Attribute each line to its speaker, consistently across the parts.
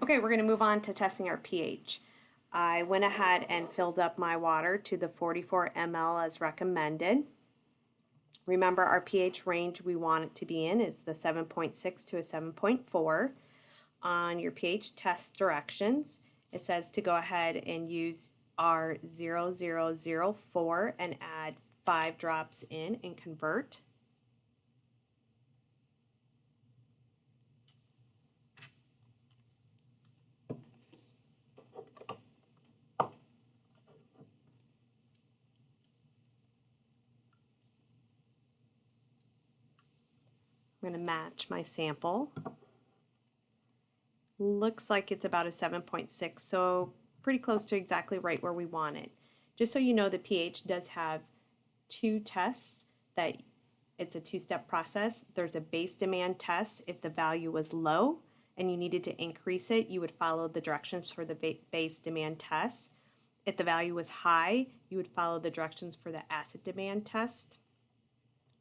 Speaker 1: Okay, we're going to move on to testing our pH. I went ahead and filled up my water to the 44 ml as recommended. Remember, our pH range we want it to be in is the 7.6 to a 7.4. On your pH test directions, it says to go ahead and use our 0004 and add 5 drops in and convert. I'm going to match my sample. Looks like it's about a 7.6, so pretty close to exactly right where we want it. Just so you know, the pH does have 2 tests. That it's a 2-step process. There's a base demand test. If the value was low and you needed to increase it, you would follow the directions for the base demand test. If the value was high, you would follow the directions for the acid demand test.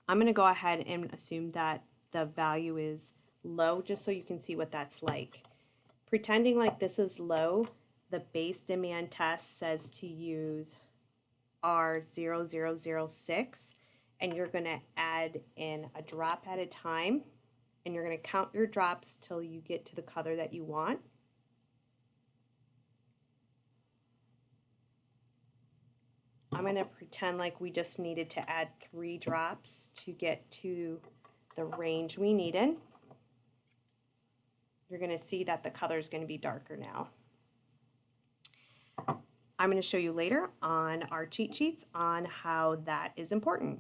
Speaker 1: I'm going to go ahead and assume that the value is low just so you can see what that's like. Pretending like this is low, the base demand test says to use R0006, and you're going to add in a drop at a time, and you're going to count your drops till you get to the color that you want. I'm going to pretend like we just needed to add 3 drops to get to the range we needed. You're going to see that the color is going to be darker now. I'm going to show you later on our cheat sheets on how that is important.